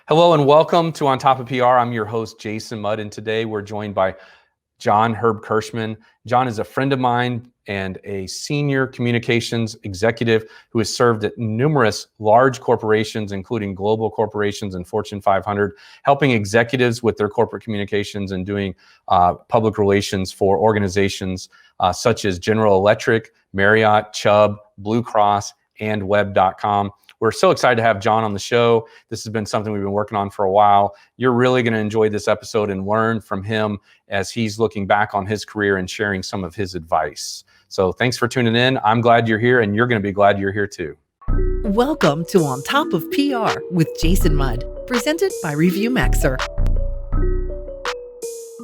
Hello and welcome to On Top of PR. I'm your host, Jason Mudd, and today we're joined by John Herbkersman. John is a friend of mine and a senior communications executive who has served at numerous large corporations, including global corporations and Fortune 500, helping executives with their corporate communications and doing public relations for organizations such as General Electric, Marriott, Chubb, Blue Cross, and Web.com. We're so excited to have John on the show. This has been something we've been working on for a while. You're really going to enjoy this episode and learn from him as he's looking back on his career and sharing some of his advice. So thanks for tuning in. I'm glad you're here, and you're going to be glad you're here too. Welcome to On Top of PR with Jason Mudd, presented by Review Maxer.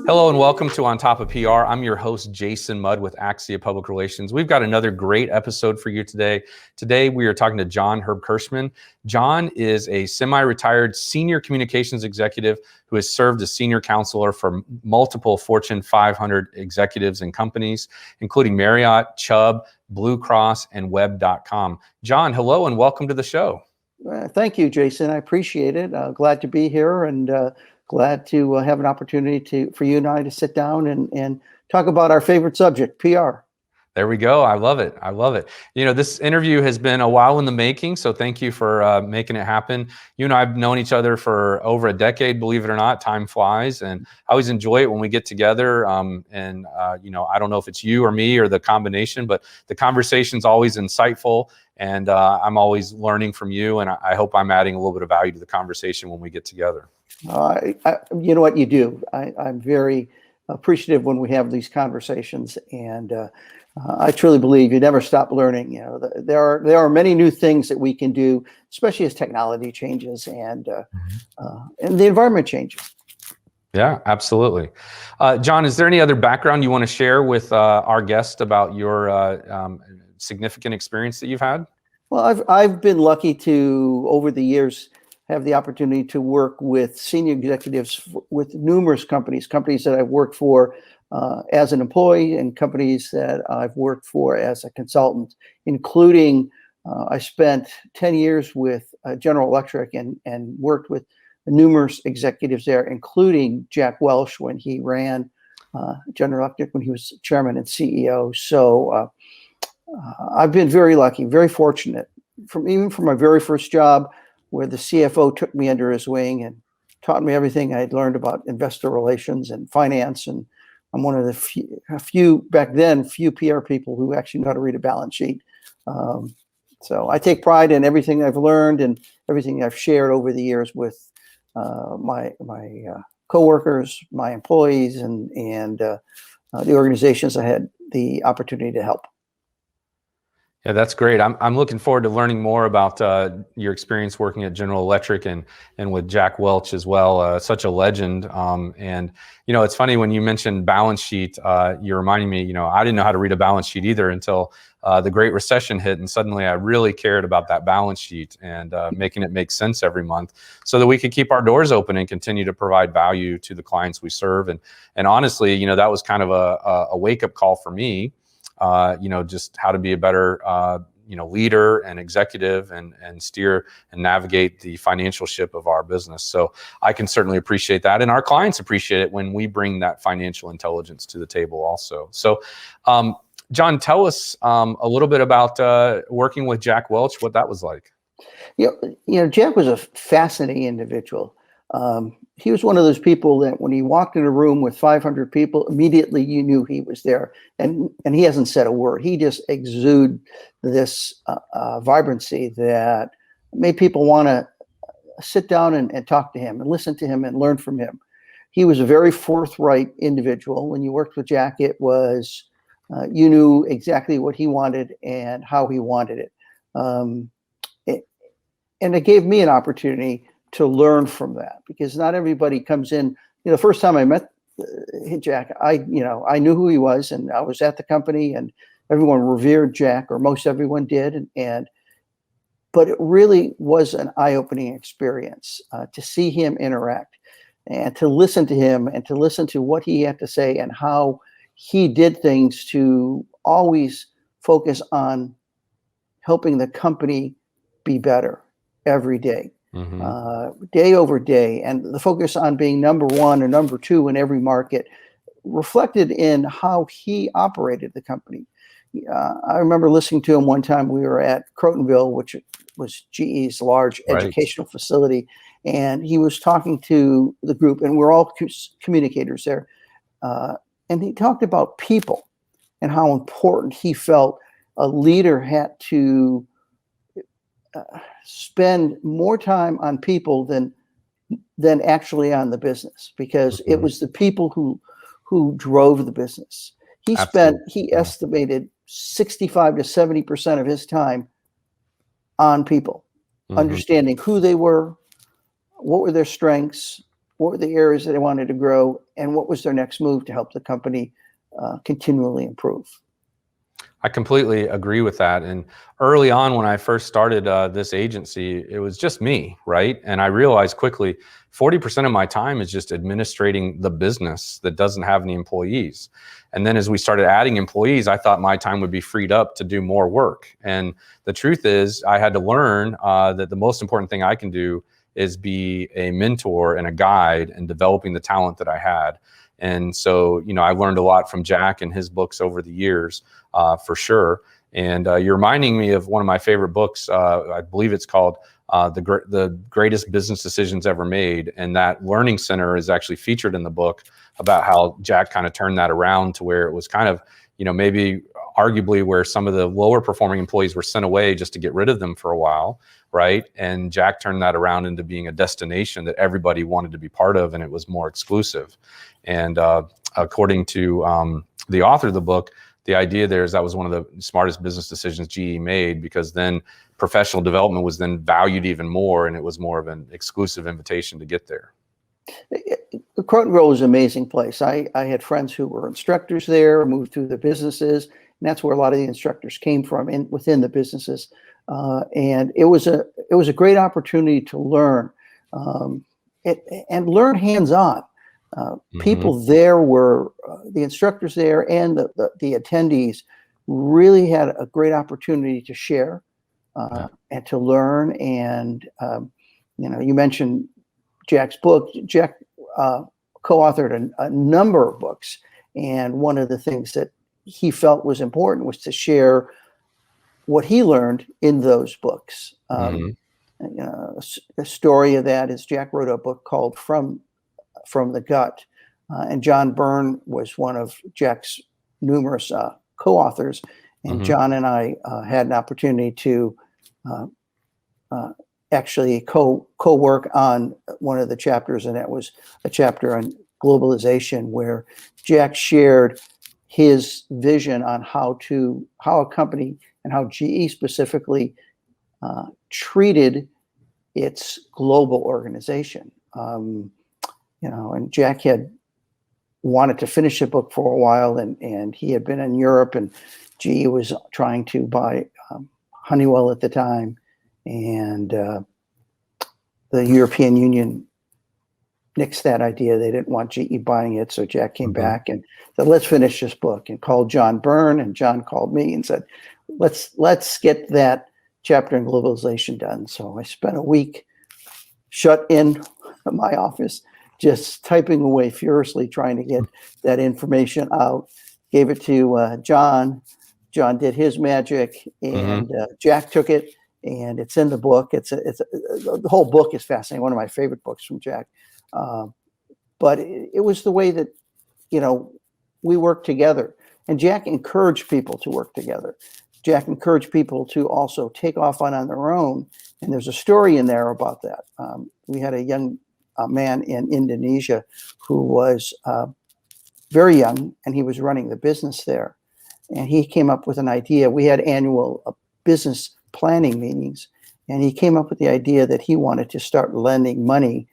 Hello and welcome to On Top of PR. I'm your host, Jason Mudd with Axia Public Relations. We've got another great episode for you today. Today we are talking to John Herbkersman. John is a semi-retired senior communications executive who has served as senior counselor for multiple Fortune 500 executives and companies, including Marriott, Chubb, Blue Cross, and Web.com. John, hello and welcome to the show. Thank you, Jason. I appreciate it. Glad to be here and glad to have an opportunity for you and I to sit down and talk about our favorite subject, PR. There we go. I love it. I love it. You know, this interview has been a while in the making, so thank you for making it happen. You and I have known each other for over a decade, believe it or not. Time flies, and I always enjoy it when we get together. You know, I don't know if it's you or me or the combination, but the conversation's always insightful, and I'm always learning from you, and I hope I'm adding a little bit of value to the conversation when we get together. You know what you do. I'm very appreciative when we have these conversations, and I truly believe you never stop learning. You know, there are many new things that we can do, especially as technology changes and the environment changes. Yeah, absolutely. John, is there any other background you want to share with our guest about your significant experience that you've had? Well, I've been lucky to, over the years, have the opportunity to work with senior executives with numerous companies that I've worked for as an employee and companies that I've worked for as a consultant, including I spent 10 years with General Electric and worked with numerous executives there, including Jack Welch when he ran General Electric, when he was chairman and CEO. So I've been very lucky, very fortunate, even from my very first job, where the CFO took me under his wing and taught me everything I'd learned about investor relations and finance. And I'm one of the few PR people who actually know how to read a balance sheet. So I take pride in everything I've learned and everything I've shared over the years with my coworkers, my employees, and the organizations I had the opportunity to help. Yeah, that's great. I'm looking forward to learning more about your experience working at General Electric and with Jack Welch as well. Such a legend. And you know, it's funny when you mentioned balance sheet. You're reminding me. You know, I didn't know how to read a balance sheet either until the Great Recession hit, and suddenly I really cared about that balance sheet and making it make sense every month, so that we could keep our doors open and continue to provide value to the clients we serve. And honestly, you know, that was kind of a wake up call for me. You know, just how to be a better, you know, leader and executive and steer and navigate the financial ship of our business. So I can certainly appreciate that. And our clients appreciate it when we bring that financial intelligence to the table also. So, John, tell us a little bit about working with Jack Welch, what that was like. You know, Jack was a fascinating individual. He was one of those people that when he walked in a room with 500 people, immediately you knew he was there. And he hasn't said a word. He just exuded this vibrancy that made people want to sit down and talk to him and listen to him and learn from him. He was a very forthright individual. When you worked with Jack, it was, you knew exactly what he wanted and how he wanted it. And it gave me an opportunity to learn from that, because not everybody comes in. You know, the first time I met Jack, I knew who he was, and I was at the company, and everyone revered Jack, or most everyone did. But it really was an eye-opening experience to see him interact and to listen to him and to listen to what he had to say and how he did things to always focus on helping the company be better every day. Hmm. day over day, and the focus on being number one or number two in every market reflected in how he operated the company. I remember listening to him one time. We were at Crotonville, which was GE's large Right. educational facility, and he was talking to the group, and we're all communicators there. And he talked about people and how important he felt a leader had to spend more time on people than actually on the business, because it Hmm. was the people who drove the business. Absolutely. He Yeah. estimated 65 to 70% of his time on people, Hmm. understanding who they were, what were their strengths, what were the areas that they wanted to grow, and what was their next move to help the company continually improve. I completely agree with that. And early on, when I first started this agency, it was just me, right? And I realized quickly 40% of my time is just administrating the business that doesn't have any employees. And then as we started adding employees, I thought my time would be freed up to do more work. And the truth is, I had to learn that the most important thing I can do is be a mentor and a guide in developing the talent that I had. And so, I learned a lot from Jack and his books over the years, for sure. And you're reminding me of one of my favorite books. I believe it's called The Greatest Business Decisions Ever Made. And that learning center is actually featured in the book, about how Jack kind of turned that around to where it was kind of, maybe arguably where some of the lower performing employees were sent away just to get rid of them for a while, right? And Jack turned that around into being a destination that everybody wanted to be part of, and it was more exclusive. And according to the author of the book, the idea there is that was one of the smartest business decisions GE made, because then professional development was then valued even more, and it was more of an exclusive invitation to get there. Crotonville is an amazing place. I had friends who were instructors there, moved through the businesses, and that's where a lot of the instructors came from, within the businesses. And it was a great opportunity to learn, and learn hands-on. People there were the instructors there, and the attendees really had a great opportunity to share and to learn. And you mentioned Jack's book. Jack co-authored a number of books, and one of the things that he felt was important was to share what he learned in those books. A story of that is Jack wrote a book called From the Gut, and John Byrne was one of Jack's numerous co-authors, and John and I had an opportunity to actually co-work on one of the chapters, and that was a chapter on globalization, where Jack shared his vision on how a company, and how GE specifically treated its global organization. And Jack had wanted to finish the book for a while, and he had been in Europe, and GE was trying to buy Honeywell at the time, and the European Union nixed that idea. They didn't want GE buying it, so Jack came back and said, "Let's finish this book," and called John Byrne, and John called me and said, "Let's get that chapter in globalization done." So I spent a week shut in my office, just typing away furiously, trying to get that information out. Gave it to John. John did his magic, and Jack took it, and it's in the book. The whole book is fascinating. One of my favorite books from Jack. But it was the way that, we worked together, and Jack encouraged people to work together. Jack encouraged people to also take off on their own. And there's a story in there about that. We had a young man in Indonesia who was very young, and he was running the business there. And he came up with an idea. We had annual business planning meetings, and he came up with the idea that he wanted to start lending money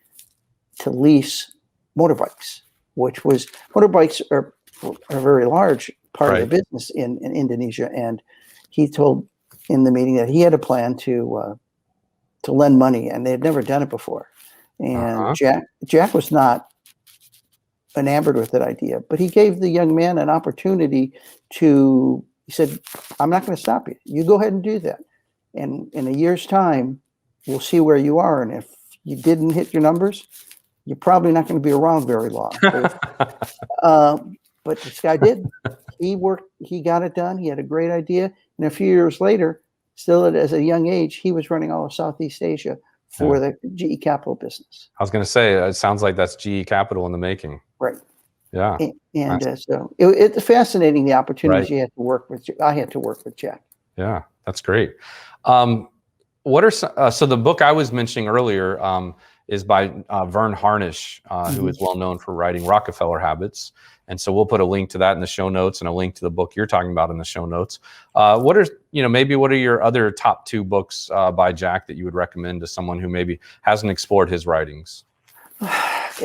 to lease motorbikes, motorbikes are a very large part of the business in Indonesia. And he told in the meeting that he had a plan to lend money, and they had never done it before. And Jack was not enamored with that idea, but he gave the young man an opportunity he said, "I'm not going to stop you. You go ahead and do that. And in a year's time, we'll see where you are. And if you didn't hit your numbers, you're probably not going to be around very long. But this guy did. He worked, he got it done. He had a great idea. And a few years later, still as a young age, he was running all of Southeast Asia for the GE Capital business. I was going to say, it sounds like that's GE Capital in the making. Right. Yeah. And so it's fascinating, the opportunities you had to work with. I had to work with Jack. Yeah, that's great. What are so the book I was mentioning earlier is by Vern Harnish, who is well known for writing Rockefeller Habits. And so we'll put a link to that in the show notes and a link to the book you're talking about in the show notes. What are your other top 2 books by Jack that you would recommend to someone who maybe hasn't explored his writings?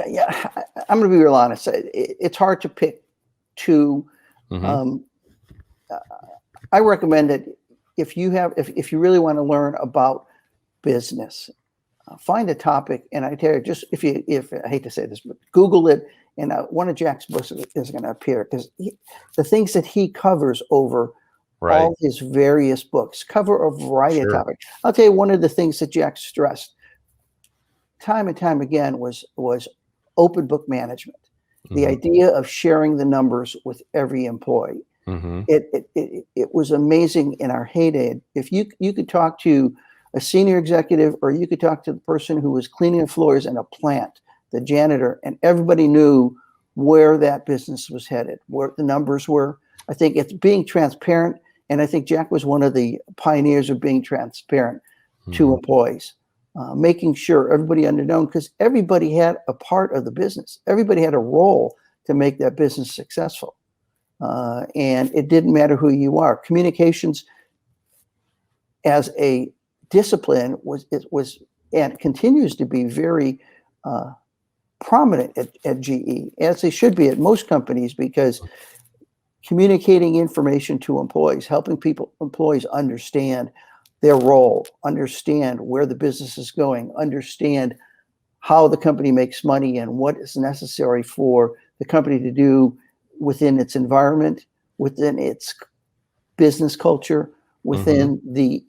Yeah. I'm going to be real honest. It's hard to pick 2. I recommend that if you really want to learn about business, find a topic. And I tell you, just if I hate to say this, but Google it, and one of Jack's books is going to appear, because the things that he covers over all his various books cover a variety of topics. I'll tell you, one of the things that Jack stressed time and time again was open book management, the idea of sharing the numbers with every employee. It was amazing in our heyday. If you could talk to a senior executive, or you could talk to the person who was cleaning the floors in a plant, the janitor, and everybody knew where that business was headed, where the numbers were. I think it's being transparent, and I think Jack was one of the pioneers of being transparent to employees, making sure everybody underknown, because everybody had a part of the business. Everybody had a role to make that business successful. And it didn't matter who you are. Communications as a discipline was and continues to be very prominent at GE, as they should be at most companies, because communicating information to employees, helping employees understand their role, understand where the business is going, understand how the company makes money, and what is necessary for the company to do within its environment, within its business culture, within the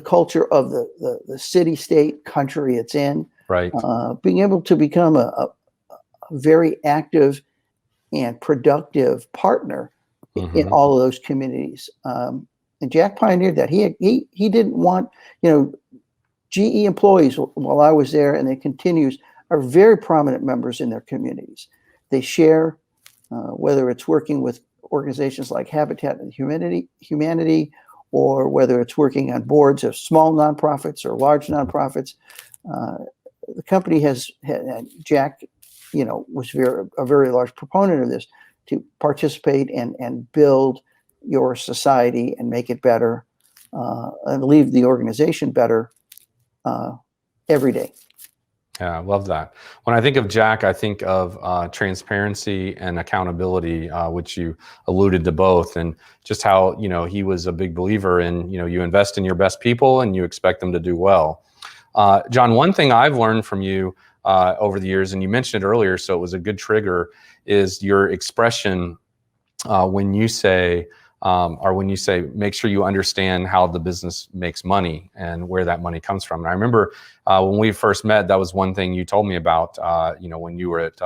culture of the city, state, country it's in. Right. Being able to become a very active and productive partner in all of those communities. And Jack pioneered that. He didn't want, GE employees, while I was there, and it continues, are very prominent members in their communities. They share, whether it's working with organizations like Habitat and Humanity, or whether it's working on boards of small nonprofits or large nonprofits. The company has Jack, was a very large proponent of this, to participate and build your society and make it better, and leave the organization better every day. Yeah, I love that. When I think of Jack, I think of transparency and accountability, which you alluded to both, and just how, he was a big believer in, you invest in your best people and you expect them to do well. John, one thing I've learned from you over the years, and you mentioned it earlier, so it was a good trigger, is your expression when you say, make sure you understand how the business makes money and where that money comes from. And I remember when we first met, that was one thing you told me about, when you were at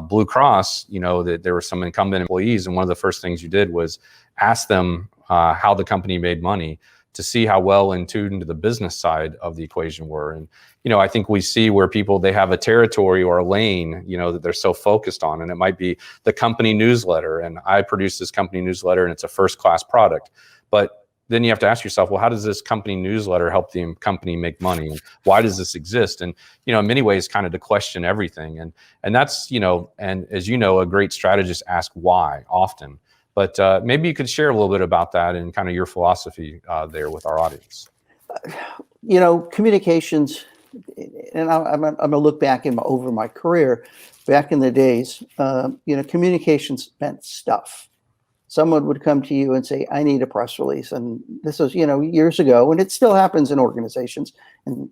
Blue Cross, that there were some incumbent employees. And one of the first things you did was ask them how the company made money, to see how well in tune to the business side of the equation were. And, I think we see where people, they have a territory or a lane, that they're so focused on, and it might be the company newsletter. And I produce this company newsletter and it's a first-class product. But then you have to ask yourself, well, how does this company newsletter help the company make money? And why does this exist? And, in many ways, kind of to question everything. And that's, and as a great strategist ask why often. But maybe you could share a little bit about that and kind of your philosophy there with our audience. Communications, and I'm going to look back over my career. Back in the days, communications meant stuff. Someone would come to you and say, I need a press release. And this was, years ago, and it still happens in organizations. And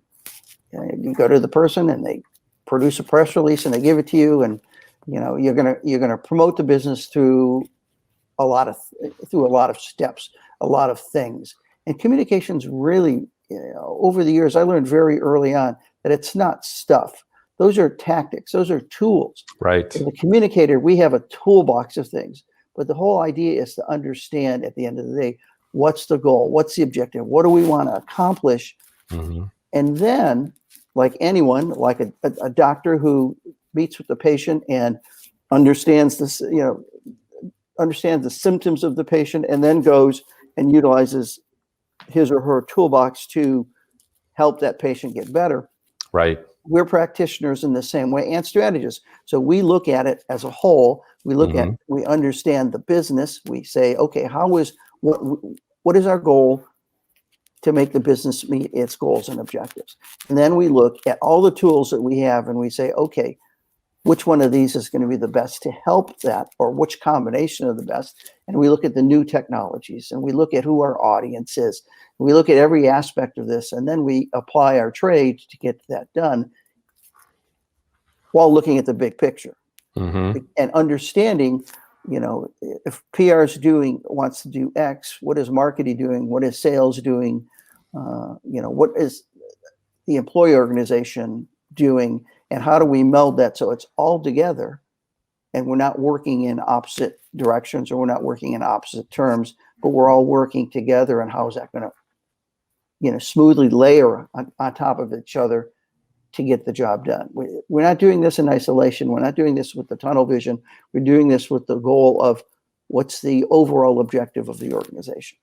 you go to the person and they produce a press release and they give it to you. And, you're going to promote the business through a lot of steps, a lot of things. And communications really over the years, I learned very early on that it's not stuff. Those are tactics. Those are tools. Right. As a communicator, we have a toolbox of things, but the whole idea is to understand at the end of the day, what's the goal? What's the objective? What do we want to accomplish? Mm-hmm. And then, like anyone, like a doctor who meets with the patient and understands this, understands the symptoms of the patient, and then goes and utilizes his or her toolbox to help that patient get better. Right. We're practitioners in the same way, and strategists. So we look at it as a whole. We look at, we understand the business. We say, okay, what is our goal to make the business meet its goals and objectives? And then we look at all the tools that we have and we say, okay, which one of these is going to be the best to help that, or which combination of the best? And we look at the new technologies, and we look at who our audience is. We look at every aspect of this, and then we apply our trade to get that done while looking at the big picture and understanding, if PR wants to do X, what is marketing doing? What is sales doing? What is the employee organization doing? And how do we meld that so it's all together and we're not working in opposite directions, or we're not working in opposite terms, but we're all working together? And how is that going to, smoothly layer on top of each other to get the job done? We're not doing this in isolation. We're not doing this with the tunnel vision. We're doing this with the goal of what's the overall objective of the organization.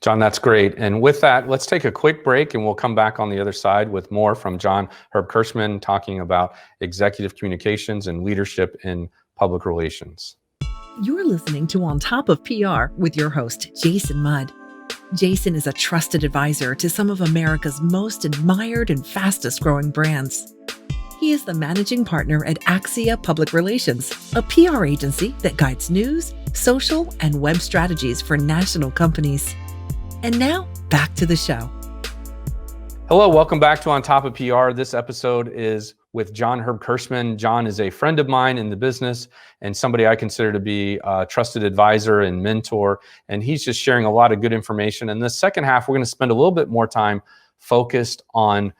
John, that's great. And with that, let's take a quick break, and we'll come back on the other side with more from John Herbkersman talking about executive communications and leadership in public relations. You're listening to On Top of PR with your host, Jason Mudd. Jason is a trusted advisor to some of America's most admired and fastest growing brands. He is the managing partner at Axia Public Relations, a PR agency that guides news, social, and web strategies for national companies. And now, back to the show. Hello, welcome back to On Top of PR. This episode is with John Herbkersman. John is a friend of mine in the business and somebody I consider to be a trusted advisor and mentor. And he's just sharing a lot of good information. In the second half, we're going to spend a little bit more time focused on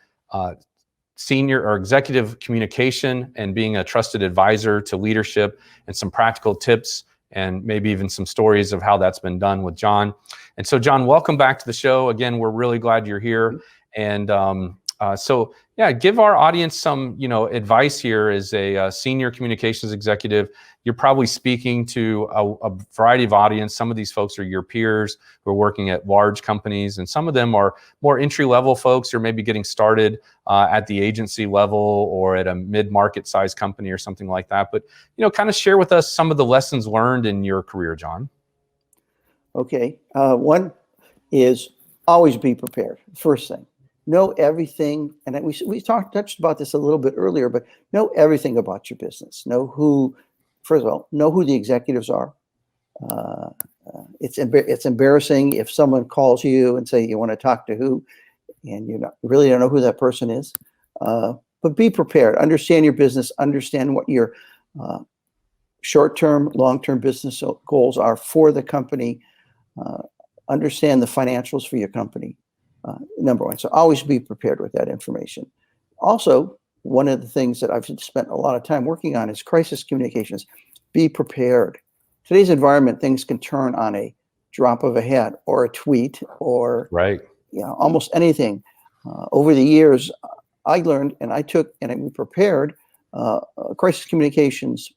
senior or executive communication and being a trusted advisor to leadership, and some practical tips and maybe even some stories of how that's been done with John. And so, John, welcome back to the show. Again, we're really glad you're here. And give our audience some, advice here. As a senior communications executive, you're probably speaking to a variety of audience. Some of these folks are your peers who are working at large companies, and some of them are more entry-level folks who are maybe getting started at the agency level or at a mid-market size company or something like that. But, kind of share with us some of the lessons learned in your career, John. Okay. One is always be prepared. First thing. Know everything, and we touched about this a little bit earlier, but know everything about your business. First of all, know who the executives are. It's embarrassing if someone calls you and say you want to talk to who, and you really don't know who that person is. But be prepared. Understand your business. Understand what your short-term, long-term business goals are for the company. Understand the financials for your company. Number one. So always be prepared with that information. Also, one of the things that I've spent a lot of time working on is crisis communications. Be prepared. Today's environment, things can turn on a drop of a hat or a tweet or almost anything. Over the years, I learned and we prepared a crisis communications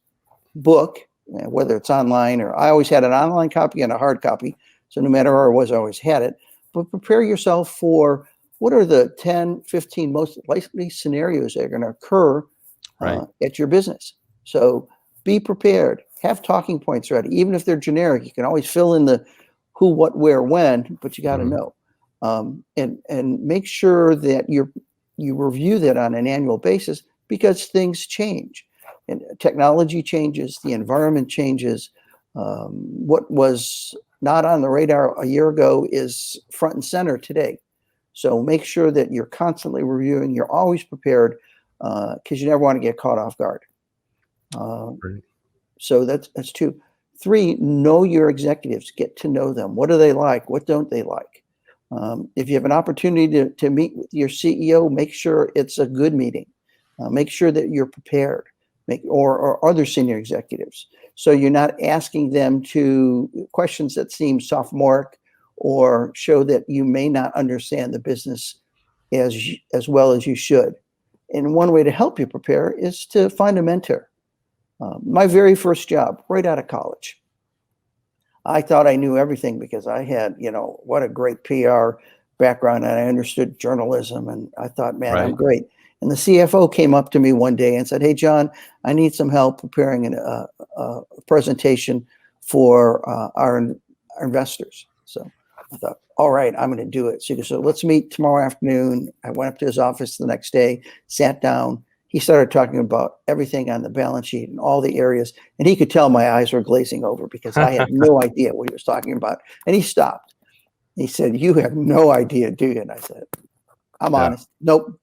book, whether it's online or I always had an online copy and a hard copy. So no matter where I was, I always had it. But prepare yourself for what are the 10, 15 most likely scenarios that are going to occur at your business. So be prepared. Have talking points ready. Even if they're generic, you can always fill in the who, what, where, when, but you got to know. And make sure that you review that on an annual basis, because things change. And technology changes, the environment changes. What was not on the radar a year ago is front and center today. So make sure that you're constantly reviewing. You're always prepared, because you never want to get caught off guard. So that's 2. 3, know your executives. Get to know them. What do they like? What don't they like? If you have an opportunity to meet with your CEO, make sure it's a good meeting. Make sure that you're prepared, or other senior executives. So you're not asking them to questions that seem sophomoric or show that you may not understand the business as well as you should. And one way to help you prepare is to find a mentor. My very first job, right out of college, I thought I knew everything because I had, what a great PR background, and I understood journalism, and I thought, man, I'm great. And the CFO came up to me one day and said, "Hey, John, I need some help preparing a presentation for our investors." So I thought, all right, I'm going to do it. So let's meet tomorrow afternoon. I went up to his office the next day, sat down. He started talking about everything on the balance sheet and all the areas. And he could tell my eyes were glazing over because I had no idea what he was talking about. And he stopped. He said, "You have no idea, do you?" And I said, "I'm honest. Nope."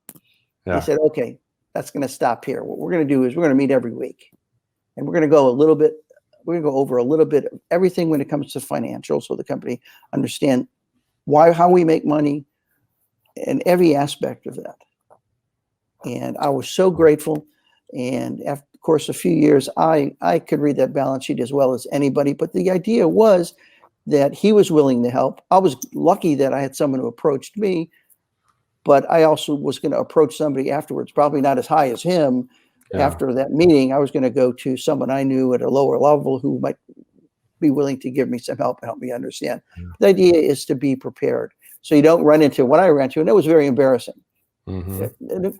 Yeah. He said, "Okay, that's going to stop here. What we're going to do is we're going to meet every week. And we're going to go over a little bit of everything when it comes to financials, so the company understand how we make money and every aspect of that." And I was so grateful. And after, of course, a few years, I could read that balance sheet as well as anybody. But the idea was that he was willing to help. I was lucky that I had someone who approached me, but I also was going to approach somebody afterwards, probably not as high as him. Yeah. After that meeting, I was going to go to someone I knew at a lower level who might be willing to give me some help and help me understand. Yeah. The idea is to be prepared, so you don't run into what I ran into, and it was very embarrassing. Mm-hmm.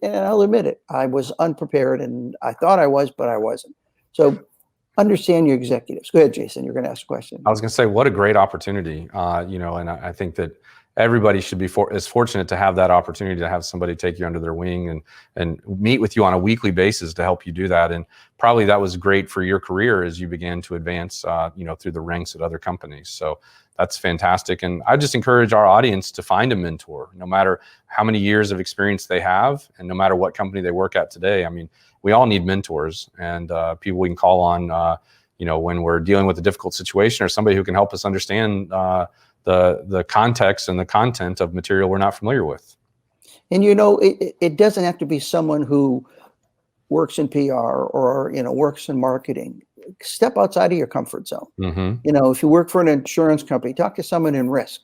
And I'll admit it, I was unprepared, and I thought I was, but I wasn't. So understand your executives. Go ahead, Jason. You're going to ask a question. I was going to say, what a great opportunity, and I think that everybody should be is fortunate to have that opportunity to have somebody take you under their wing and meet with you on a weekly basis to help you do that. And probably that was great for your career as you began to advance, through the ranks at other companies. So that's fantastic. And I just encourage our audience to find a mentor, no matter how many years of experience they have, and no matter what company they work at today. I mean, we all need mentors and people we can call on, when we're dealing with a difficult situation, or somebody who can help us understand the context and the content of material we're not familiar with. And it doesn't have to be someone who works in PR or works in marketing. Step outside of your comfort zone. Mm-hmm. If you work for an insurance company, talk to someone in risk,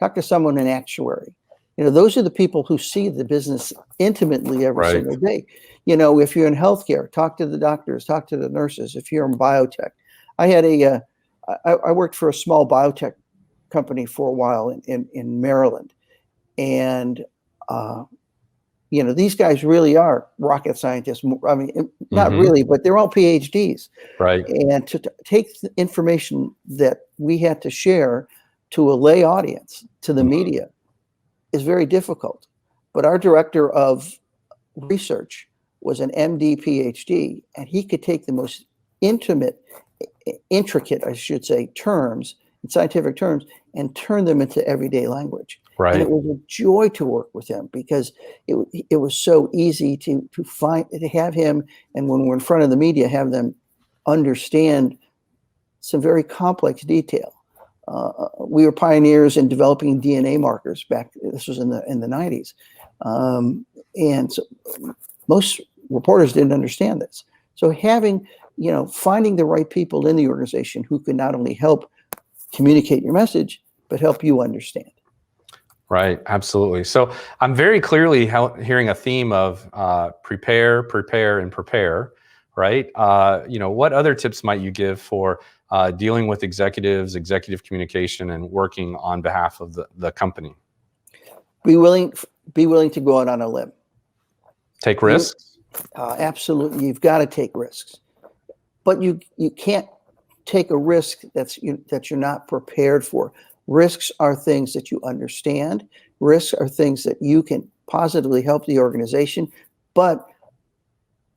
talk to someone in actuary. Those are the people who see the business intimately every single day. If you're in healthcare, talk to the doctors, talk to the nurses. If you're in biotech, I worked for a small biotech company for a while in Maryland. And, these guys really are rocket scientists. I mean, not mm-hmm. really, but they're all PhDs. Right. And to take the information that we had to share to a lay audience, to the mm-hmm. media, is very difficult. But our director of research was an MD PhD, and he could take the most intricate, I should say, terms, scientific terms, and turn them into everyday language. Right. And it was a joy to work with him because it was so easy to have him, and when we're in front of the media, have them understand some very complex detail. We were pioneers in developing DNA markers back. This was in the 90s, and so most reporters didn't understand this. So finding the right people in the organization who can not only help communicate your message, but help you understand. Right, absolutely. So I'm very clearly hearing a theme of prepare, and prepare, right? What other tips might you give for dealing with executives, executive communication, and working on behalf of the company? Be willing to go out on a limb. Take risks? Absolutely, you've got to take risks. But you can't take a risk that you're not prepared for. Risks are things that you understand. Risks are things that you can positively help the organization, but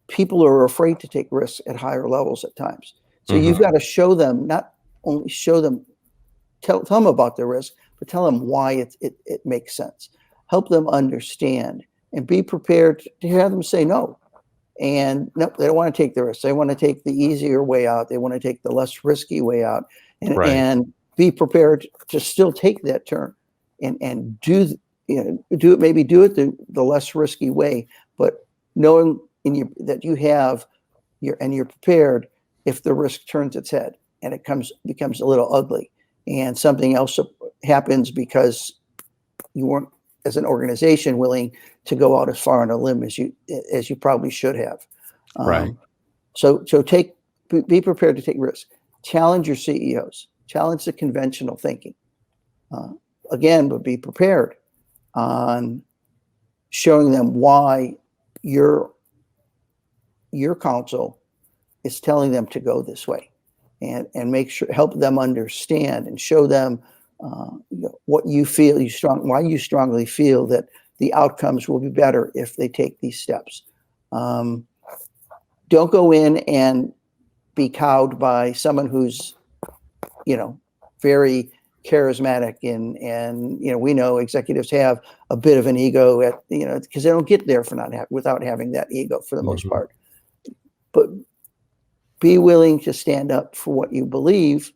people are afraid to take risks at higher levels at times. So mm-hmm. you've got to show them, not only tell them about the risk, but tell them why it makes sense. Help them understand and be prepared to have them say no. And no, they don't want to take the risk. They want to take the easier way out. They want to take the less risky way out, and be prepared to still take that turn and do it the less risky way, but knowing that you have you're prepared if the risk turns its head and it becomes a little ugly and something else happens because you weren't, as an organization, willing to go out as far on a limb as you probably should have. Right. So be prepared to take risks. Challenge your CEOs. Challenge the conventional thinking. Again, but be prepared on showing them why your counsel is telling them to go this way, and help them understand and show them what you feel why you strongly feel that the outcomes will be better if they take these steps. Don't go in and be cowed by someone who's, very charismatic and we know executives have a bit of an ego because they don't get there without having that ego for the most part. But be willing to stand up for what you believe.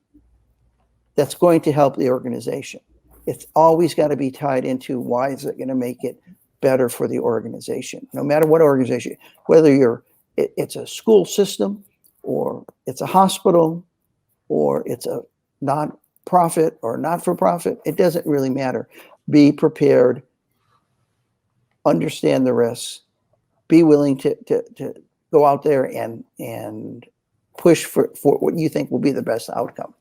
That's going to help the organization. It's always got to be tied into why is it going to make it better for the organization, no matter what organization, whether it's a school system or it's a hospital or it's a non-profit or not-for-profit. It doesn't really matter. Be prepared, understand the risks, be willing to go out there and push for what you think will be the best outcome.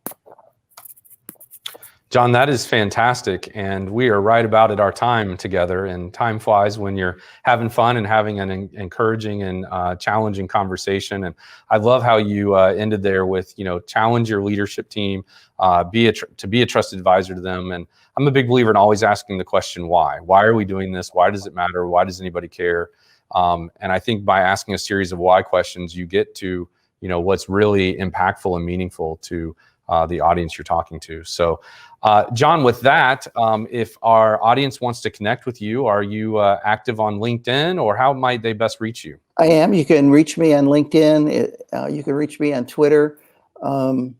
John, that is fantastic. And we are right about at our time together, and time flies when you're having fun and having an encouraging and challenging conversation. And I love how you ended there with, challenge your leadership team, to be a trusted advisor to them. And I'm a big believer in always asking the question, why? Why are we doing this? Why does it matter? Why does anybody care? And I think by asking a series of why questions, you get to, what's really impactful and meaningful to the audience you're talking to. So, John, with that, if our audience wants to connect with you, are you active on LinkedIn, or how might they best reach you? I am. You can reach me on LinkedIn. You can reach me on Twitter. And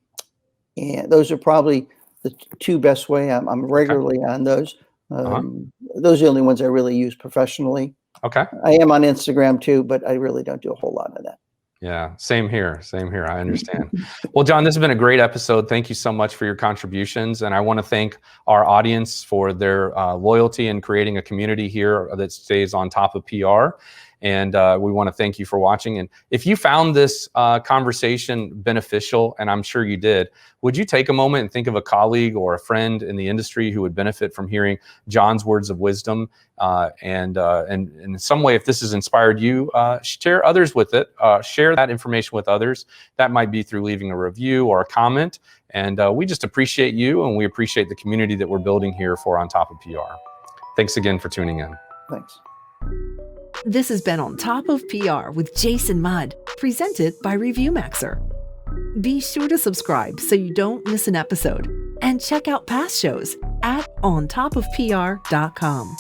those are probably the two best way. I'm regularly on those. Those are the only ones I really use professionally. Okay. I am on Instagram too, but I really don't do a whole lot of that. Yeah, same here. I understand. Well, John, this has been a great episode. Thank you so much for your contributions. And I want to thank our audience for their loyalty in creating a community here that stays on top of PR. And we want to thank you for watching. And if you found this conversation beneficial, and I'm sure you did, would you take a moment and think of a colleague or a friend in the industry who would benefit from hearing John's words of wisdom? And in some way, if this has inspired you, share others with it. Share that information with others. That might be through leaving a review or a comment. And we just appreciate you, and we appreciate the community that we're building here for On Top of PR. Thanks again for tuning in. Thanks. This has been On Top of PR with Jason Mudd, presented by ReviewMaxer. Be sure to subscribe so you don't miss an episode, and check out past shows at ontopofpr.com.